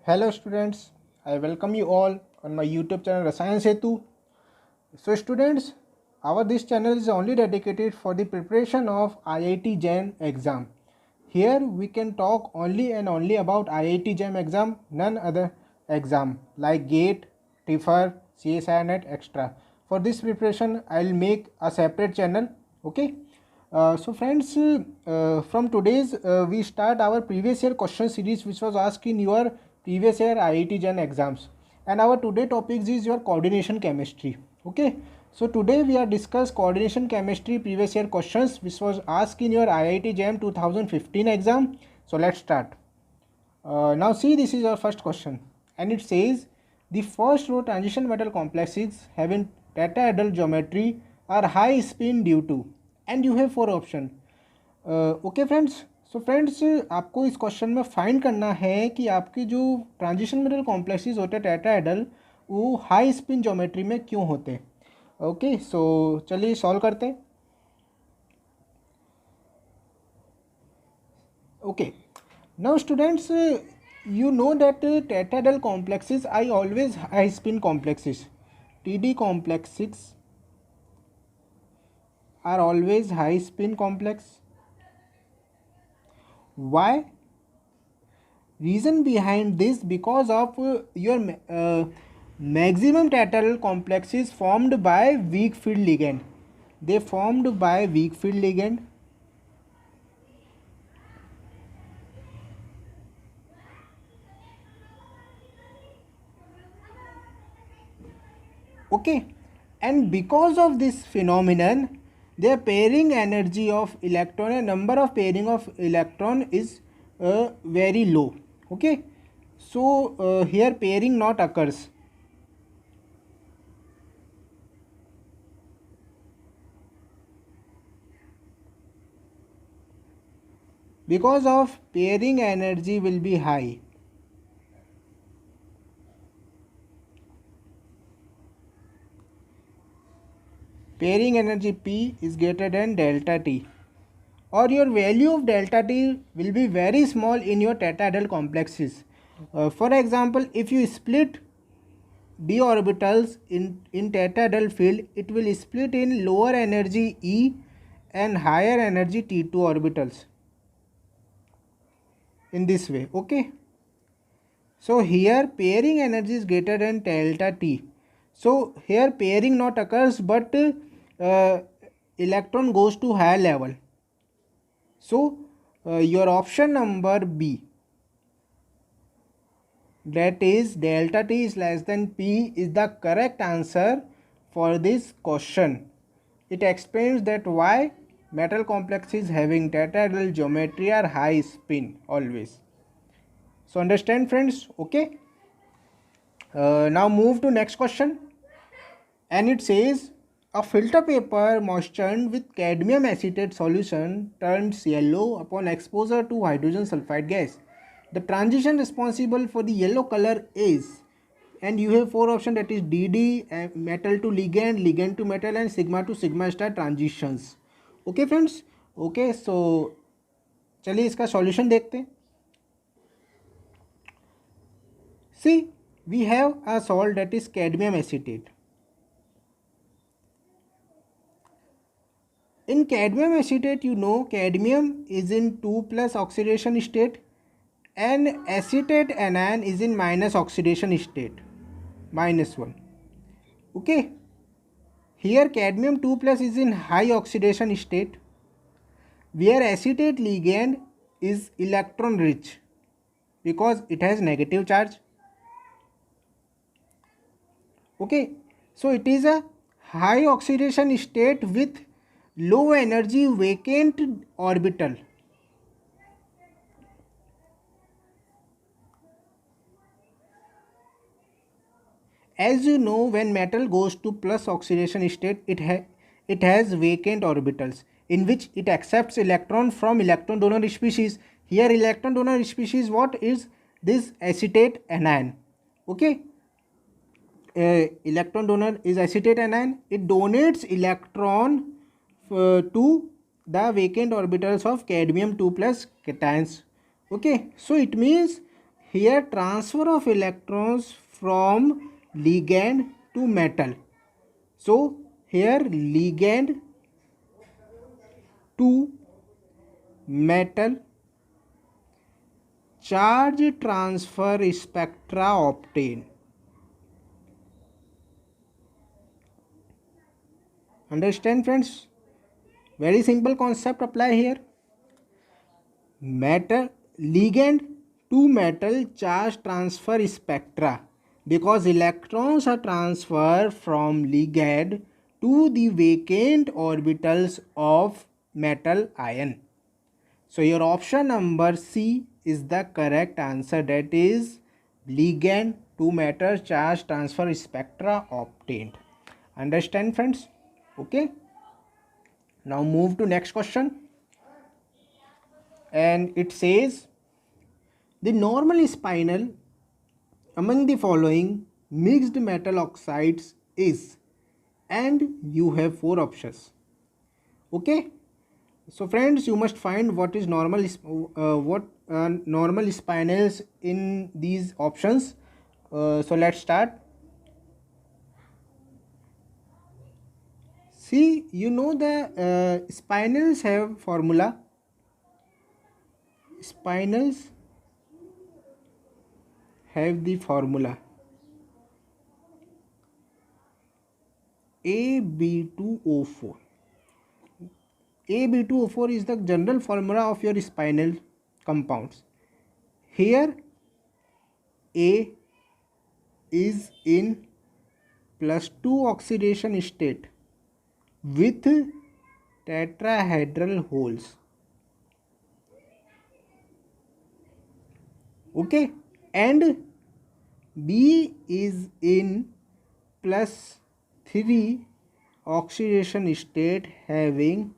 Hello students, I welcome you all on my YouTube channel Rasayan Setu. So students, our this channel is only dedicated for the preparation of IIT JAM exam. Here we can talk only and only about IIT JAM exam, none other exam like GATE, TIFR, CSIR NET, etc. For this preparation, I'll make a separate channel. Okay. So friends, from today's we start our previous year question series which was asked in your previous year IIT JAM exams, and our today topics is your coordination chemistry. Okay, so today we are discuss coordination chemistry previous year questions which was asked in your IIT JAM 2015 exam. So let's start. Now see, this is our first question, and it says the first row transition metal complexes having tetrahedral geometry are high spin due to, and you have four option. Okay friends, so friends आपको इस question में find करना है कि आपके जो transition metal complexes होते हैं टेट्राहेड्रल, वो हाई स्पिन ज्योमेट्री में क्यों होते हैं. ओके, सो चलिए सॉल्व करते हैं. Okay, now students, you know that tetrahedral complexes I always high spin complexes. TD complexes are always high spin complex. Why? Reason behind this, because of your maximum tetrahedral complexes formed by weak field ligand. They formed by weak field ligand. Okay, and because of this phenomenon, their pairing energy of electron and number of pairing of electron is very low. Okay, so here pairing not occurs. Because of pairing energy will be high. Pairing energy P is greater than delta T, or your value of delta T will be very small in your tetrahedral complexes. For example, if you split d orbitals in tetrahedral field, it will split in lower energy E and higher energy T2 orbitals in this way. Okay, so here pairing energy is greater than delta T, so here pairing not occurs, but electron goes to higher level. So your option number B, that is delta T is less than P, is the correct answer for this question. It explains that why metal complexes having tetrahedral geometry are high spin always. So understand friends. Okay, now move to next question, and it says a filter paper moistened with cadmium acetate solution turns yellow upon exposure to hydrogen sulfide gas. The transition responsible for the yellow color is, and you have four options, that is DD, metal to ligand, ligand to metal, and sigma to sigma star transitions. Okay friends. Okay, so चलिए इसका solution देखते हैं. See, we have a salt that is cadmium acetate. In cadmium acetate, you know cadmium is in 2 plus oxidation state and acetate anion is in minus oxidation state, -1. Okay, here cadmium 2 plus is in high oxidation state, where acetate ligand is electron rich because it has negative charge. Okay, so it is a high oxidation state with low energy vacant orbital. As you know, when metal goes to plus oxidation state, it has vacant orbitals in which it accepts electron from electron donor species. Here electron donor species, what is this? Acetate anion. Okay, electron donor is acetate anion. It donates electron to the vacant orbitals of cadmium 2 plus cations. Okay, so it means here transfer of electrons from ligand to metal. So here ligand to metal charge transfer spectra obtained. Understand friends? Very simple concept apply here. Metal ligand to metal charge transfer spectra, because electrons are transferred from ligand to the vacant orbitals of metal ion. So your option number C is the correct answer, that is ligand to metal charge transfer spectra obtained. Understand friends? Okay. Now move to next question, and it says the normal spinel among the following mixed metal oxides is, and you have four options. Okay, so friends, you must find what is normal normal spinels in these options. So let's start. See, you know the spinels have formula. Spinels have the formula AB2O4. AB2O4 is the general formula of your spinel compounds. Here A is in +2 oxidation state with tetrahedral holes. Okay, and B is in +3 oxidation state having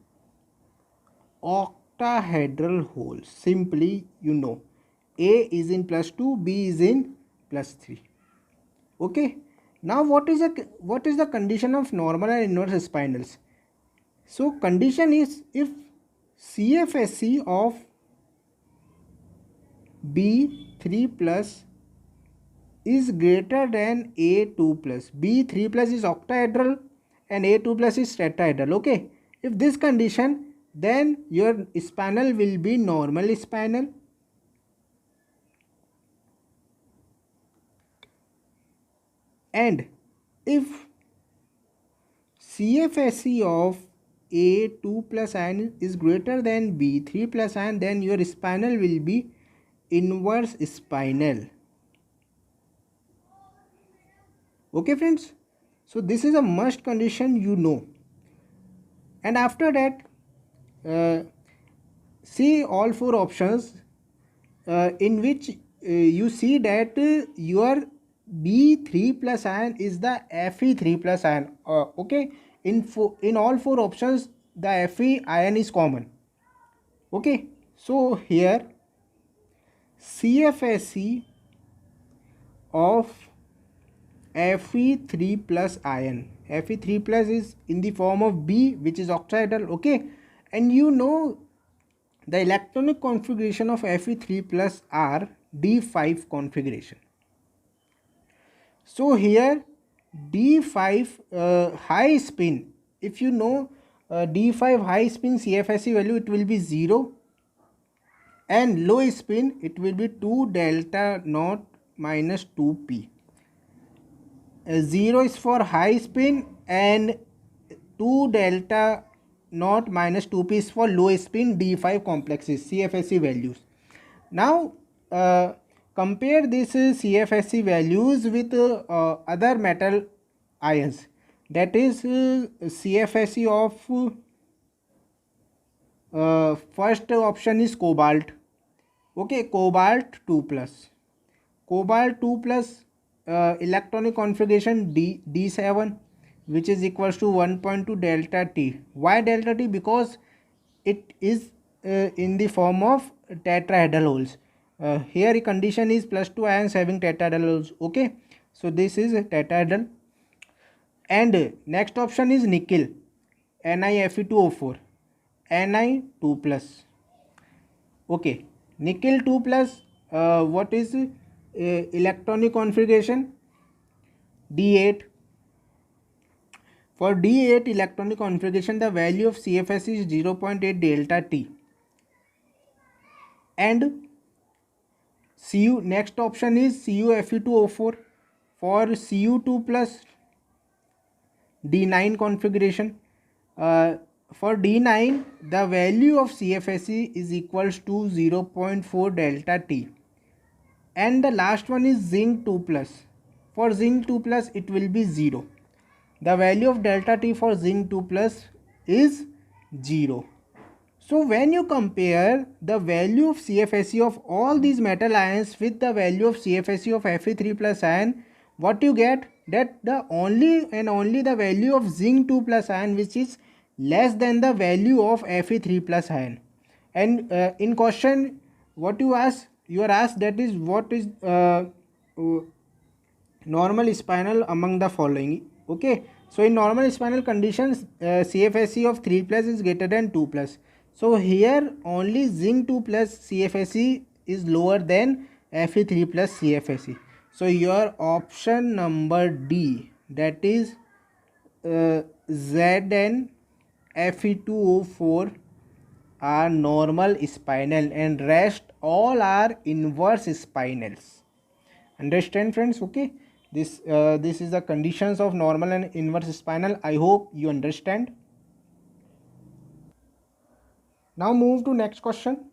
octahedral holes. Simply, you know, A is in +2, B is in +3. Okay, now what is the condition of normal and inverse spinels? So condition is if CFSE of B3 plus is greater than A2 plus. B3 plus is octahedral and A2 plus is tetrahedral. Okay, if this condition, then your spinel will be normal spinel. And if CFSE of A2 plus ion is greater than B3 plus ion, then your spinel will be inverse spinel. Okay friends, so this is a must condition, you know. And after that, see all four options in which you see that your B3 plus ion is the Fe3 plus ion. Okay, in all four options the Fe ion is common. Okay, so here CFSE of Fe3 plus ion, Fe3 plus is in the form of B, which is octahedral. Okay, and you know the electronic configuration of Fe3 plus are D5 configuration. So here D5 high spin, if you know D5 high spin CFSE value, it will be 0, and low spin it will be 2 delta naught minus 2p. 0 is for high spin and 2 delta naught minus 2p is for low spin D5 complexes CFSE values. Now compare this CFSE values with other metal ions, that is CFSE of first option is cobalt. Okay, cobalt 2 plus. Cobalt 2 plus electronic configuration D7, which is equals to 1.2 delta T. Why delta T? Because it is in the form of tetrahedral holes. Here condition is +2 ions having tetrahedral holes. Okay, so this is tetrahedral. And next option is nickel, NiFe2O4, Ni 2 plus. Okay, nickel 2 plus, what is electronic configuration D8. For D8 electronic configuration, the value of CFS is 0.8 delta T. And Cu, next option is CuFe2O4. For Cu2 plus D9 configuration, for D9 the value of CFSE is equals to 0.4 delta T. And the last one is zinc 2 plus. For zinc 2 plus it will be 0. The value of delta T for zinc 2 plus is 0. So when you compare the value of CFSE of all these metal ions with the value of CFSE of Fe3 plus ion, what you get, that the only and only the value of zinc 2 plus ion which is less than the value of Fe3 plus ion. And in question what you are asked, that is what is normal spinel among the following. Okay, so in normal spinel conditions CFSE of 3 plus is greater than 2 plus. So here only zinc 2 plus CFSE is lower than Fe3 plus CFSE. So your option number D, that is Zn Fe2O4 are normal spinel and rest all are inverse spinels. Understand friends? Okay, this is the conditions of normal and inverse spinel. I hope you understand. Now move to next question.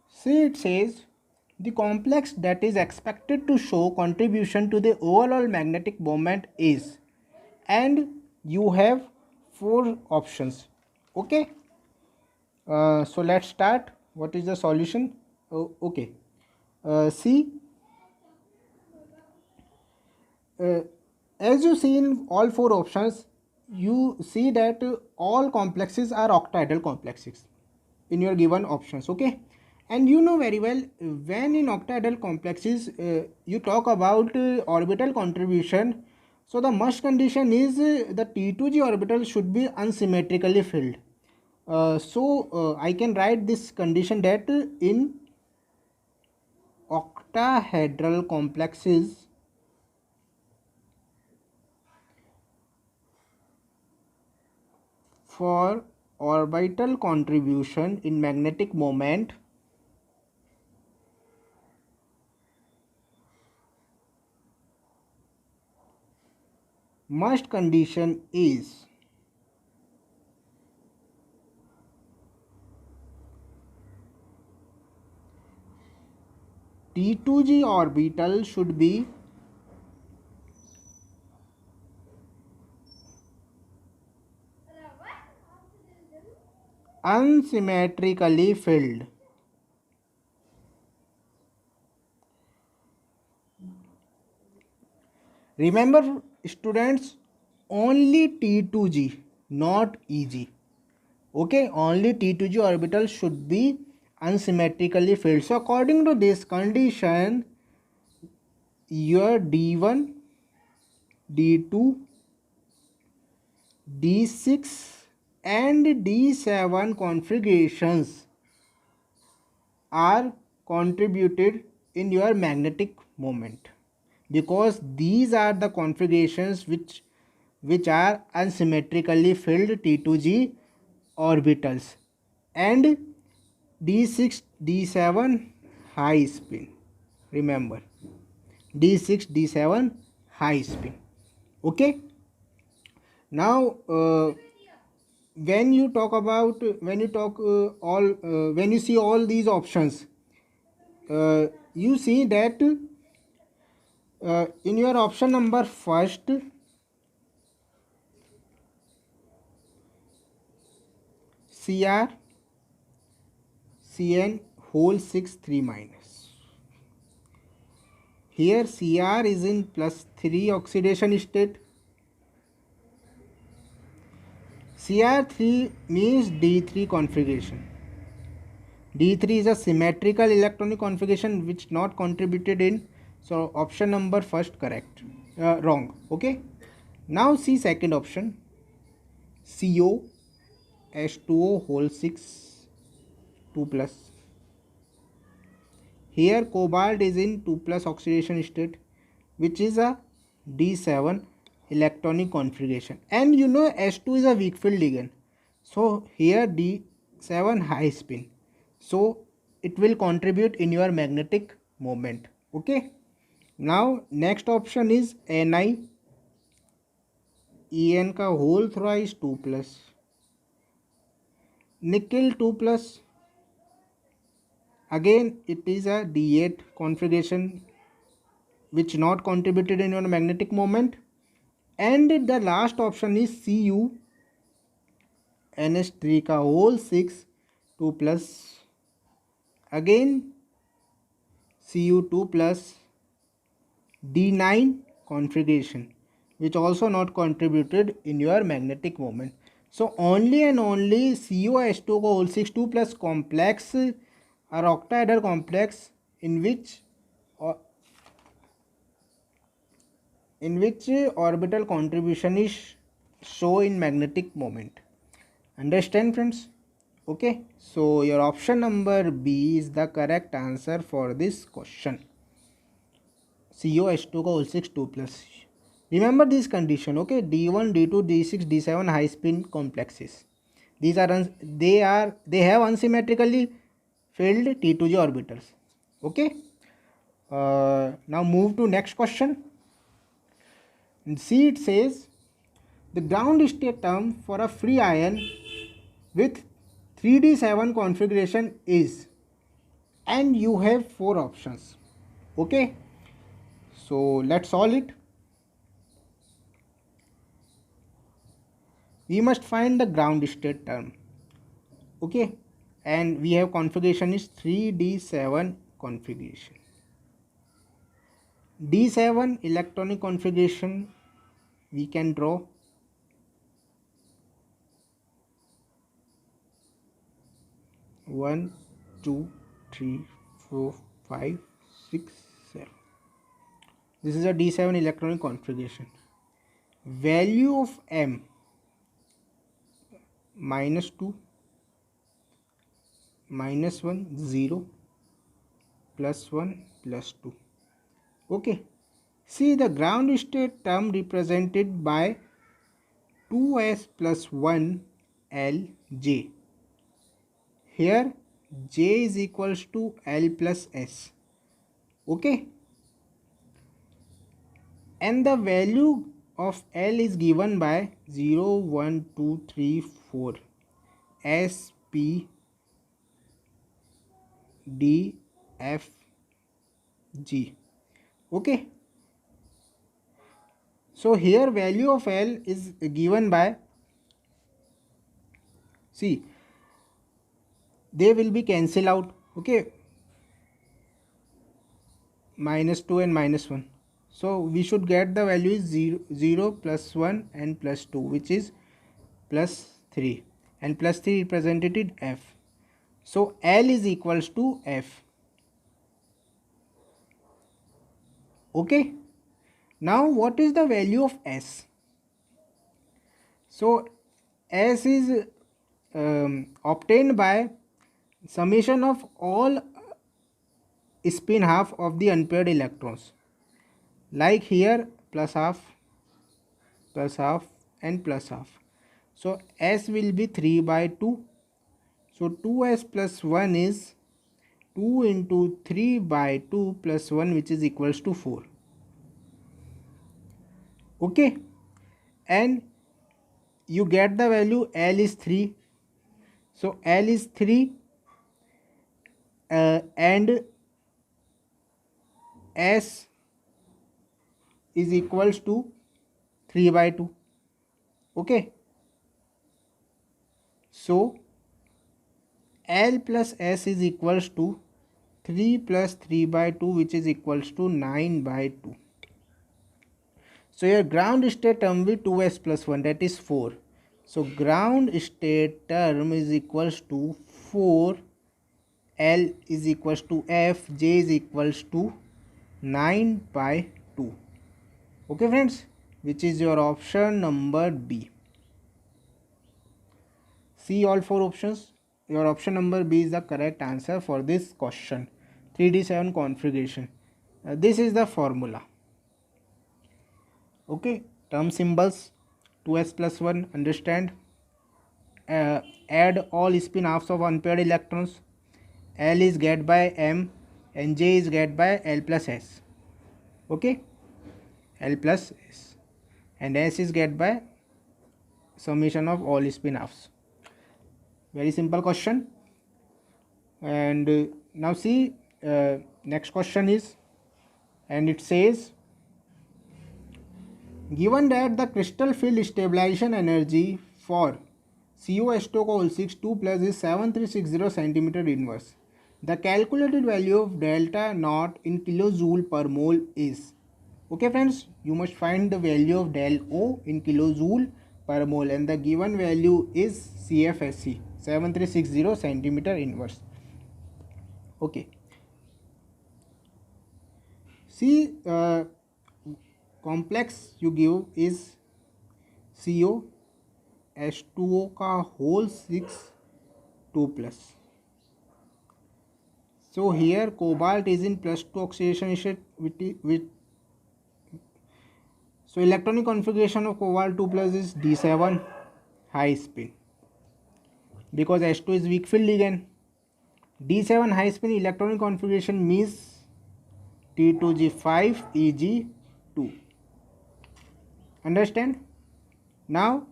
See, it says the complex that is expected to show contribution to the overall magnetic moment is, and you have 4 options. Okay, so let's start. What is the solution? Okay, see, as you see in all 4 options, you see that all complexes are octahedral complexes in your given options. Okay, and you know very well, when in octahedral complexes you talk about orbital contribution, so the must condition is the T2G orbital should be unsymmetrically filled. I can write this condition that in octahedral complexes for orbital contribution in magnetic moment, must condition is T2G orbital should be unsymmetrically filled. Remember students, only T2G, not EG. Okay, only T2G orbital should be unsymmetrically filled. So according to this condition, your D1, D2, D6 and D7 configurations are contributed in your magnetic moment, because these are the configurations which are unsymmetrically filled T2G orbitals. And D6 D7 high spin, remember, D6 D7 high spin. Okay, now when you talk about when you see all these options, you see that in your option number first, Cr Cn whole 6 3 minus, here Cr is in +3 oxidation state. Cr3 means D3 configuration. D3 is a symmetrical electronic configuration which not contributed in, so option number first correct, wrong. Okay, now see second option, CO H2O whole 6 2 plus. here cobalt is in 2 plus oxidation state, which is a D7 electronic configuration, and you know S2 is a weak field ligand, so here D7 high spin, so it will contribute in your magnetic moment. Okay, now next option is Ni, En का whole thrice 2 plus, nickel 2 plus, again it is a D8 configuration which not contributed in your magnetic moment, and the last option is Cu NH3 का whole 6 2 plus, again Cu2 plus D9 configuration which also not contributed in your magnetic moment. So only and only CuH2 को whole 6 2 plus complex or octahedral complex in which orbital contribution is show in magnetic moment. Understand, friends? Okay, so your option number B is the correct answer for this question. CuH2 का whole 6 2 plus. Remember this condition, okay? D1, D2, D6, D7 high spin complexes. These are they have unsymmetrically filled T2G orbitals. Okay. Now move to next question. And see, it says the ground state term for a free ion with 3D7 configuration is, and you have 4 options. Okay. So let's solve it. We must find the ground state term. Okay, and we have configuration is 3D7 configuration. D7 electronic configuration we can draw. One, two, three, four, 5, 6, 7. This is a D7 electronic configuration. Value of M -2, -1, 0, +1, +2. Okay, see the ground state term represented by 2s plus 1 Lj. Here J is equals to L plus S. Okay, and the value of L is given by 0, 1, 2, 3, 4 S, P, D, F, G. Okay, so here value of L is given by, see, they will be cancel out. Okay, -2 and -1, so we should get the value is 0, 0 plus 1 and plus 2, which is plus 3, and plus 3 represented F. So L is equals to F. Okay, now what is the value of S? So S is obtained by summation of all spin half of the unpaired electrons, like here plus half, and plus half. So S will be 3 by 2. So 2s plus 1 is 2 into 3 by 2 plus 1, which is equals to 4. Okay, and you get the value L is 3. So L is 3 and S is equals to 3 by 2. Okay, so L plus S is equals to 3 plus 3 by 2, which is equals to 9 by 2. So your ground state term will 2s plus 1, that is 4. So ground state term is equals to 4, L is equals to F, J is equals to 9 by 2. Okay friends, which is your option number B. See all 4 options. Your option number B is the correct answer for this question. 3d7 configuration. This is the formula. Okay, term symbols 2s plus 1, understand. Add all spin halves of unpaired electrons. L is get by M and J is get by L plus S. Okay, L plus S, and S is get by summation of all spin halves. Very simple question. And now see, next question is, and it says, given that the crystal field stabilization energy for CuH2O6 2 plus is 7360 centimeter inverse, the calculated value of delta naught in kilojoule per mole is. Okay friends, you must find the value of del O in kilojoule per mole, and the given value is CFSE 7360 centimeter inverse. Okay, see, complex you give is CO H2O का whole 6 2 plus. So here cobalt is in +2 oxidation state with so electronic configuration of cobalt 2 plus is D7 high spin, because H2 is weak field ligand. D7 high spin electronic configuration means T2G5 Eg2. Understand? Now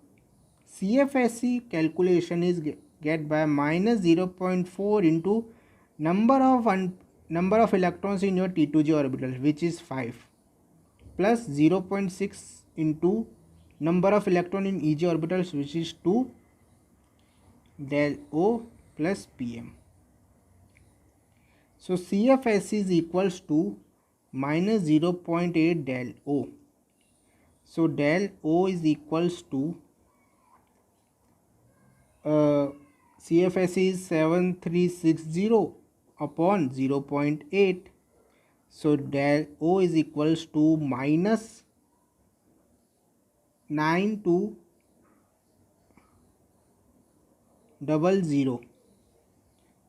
CFSE calculation is get by minus 0.4 into number of electrons in your T2G orbital, which is 5, plus 0.6 into number of electron in EG orbitals, which is 2, del O plus PM. So CFSE is equals to minus 0.8 del O. So del O is equals to CFSE is 7360 upon 0.8. So del O is equals to minus 9200.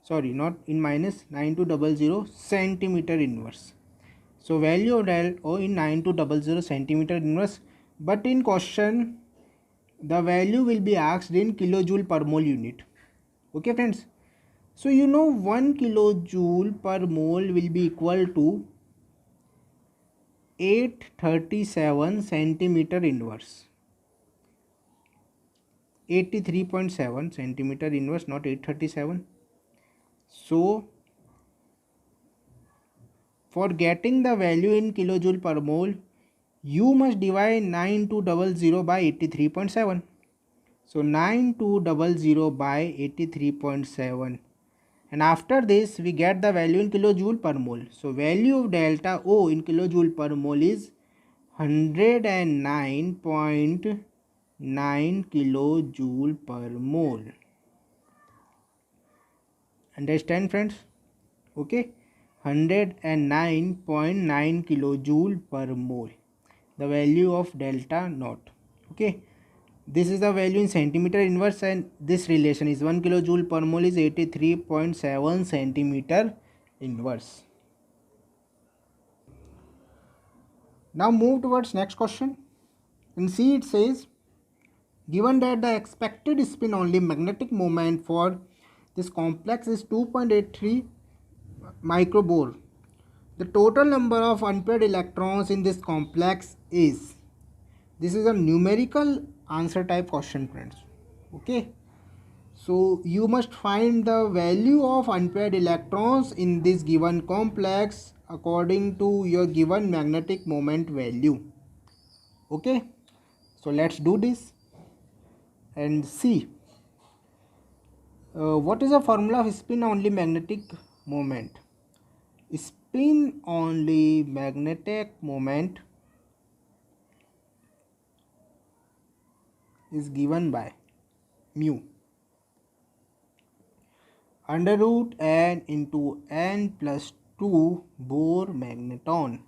Sorry, not in minus, 9200 centimeter inverse. So value of del O in 9200 centimeter inverse, but in question the value will be asked in kilojoule per mole unit. Okay friends, so you know 1 kilojoule per mole will be equal to 837 centimeter inverse. 83.7 centimeter inverse, not 837. So for getting the value in kilojoule per mole, you must divide 9200 by 83.7. So 9200 by 83.7, and after this we get the value in kilojoule per mole. So value of delta O in kilojoule per mole is 109.9 kilojoule per mole. Understand friends? Okay, 109.9 kilojoule per mole, the value of delta naught. Okay, this is the value in centimeter inverse, and this relation is 1 kilojoule per mole is 83.7 centimeter inverse. Now move towards next question. In C it says, given that the expected spin only magnetic moment for this complex is 2.83 microbohr, the total number of unpaired electrons in this complex is. This is a numerical answer type question friends. Okay, so you must find the value of unpaired electrons in this given complex according to your given magnetic moment value. Okay, so let's do this and see what is the formula of spin only magnetic moment. Spin only magnetic moment is given by mu under root n into n plus 2 Bohr magneton,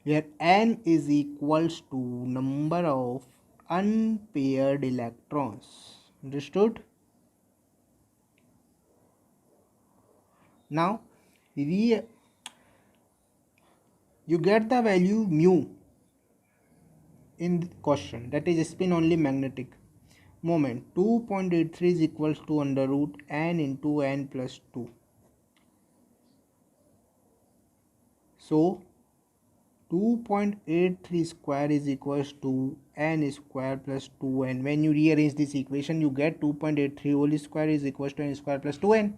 where n is equals to number of unpaired electrons. Understood? Now you get the value mu in the question, that is spin only magnetic moment. 2.83 is equals to under root n into n plus 2. So 2.83 square is equals to n square plus 2n. When you rearrange this equation, you get 2.83 whole square is equals to n square plus 2n.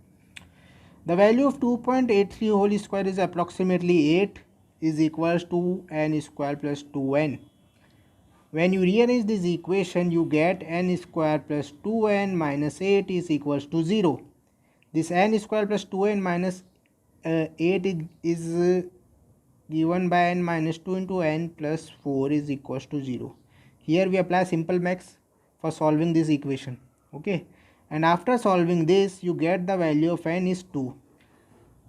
The value of 2.83 whole square is approximately 8 is equals to n square plus 2n. When you rearrange this equation, you get n square plus 2n minus 8 is equals to 0. This n square plus 2n minus 8 is given by n minus 2 into n plus 4 is equals to 0. Here we apply simple max for solving this equation. Okay, and after solving this, you get the value of n is 2.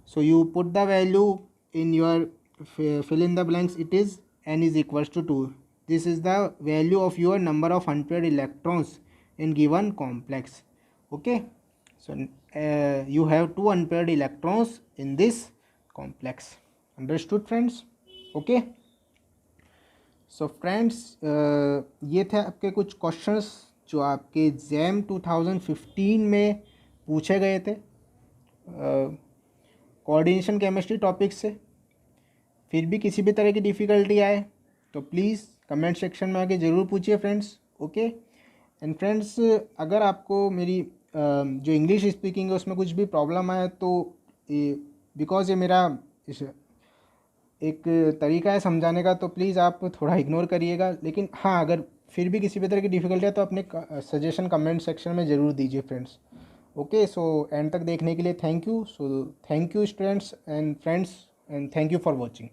So you put the value in your fill in the blanks. It is n is equals to 2. This is the value of your number of unpaired electrons in given complex. Okay, so you have 2 unpaired electrons in this complex. Understood friends? Okay, so friends, ये थे आपके कुछ questions जो आपके jam 2015 में पूछे गए थे कोऑर्डिनेशन केमिस्ट्री टॉपिक से. फिर भी किसी भी तरह की डिफ़िकल्टी आए तो प्लीज़ कमेंट सेक्शन में आके ज़रूर पूछिए फ्रेंड्स. ओके, एंड फ्रेंड्स, अगर आपको मेरी जो इंग्लिश स्पीकिंग है उसमें कुछ भी प्रॉब्लम आए तो बिकॉज़ ये मेरा एक तरीका है समझाने का, तो प्लीज़ आप थोड़ा इग्नोर करिएगा. लेकिन हाँ, अगर फिर भी किसी भी तरह की डिफ़िकल्टी है तो अपने सजेशन कमेंट सेक्शन में ज़रूर दीजिए फ्रेंड्स. ओके, सो एंड तक देखने के लिए thank you. So thank you students and friends, and thank you for watching.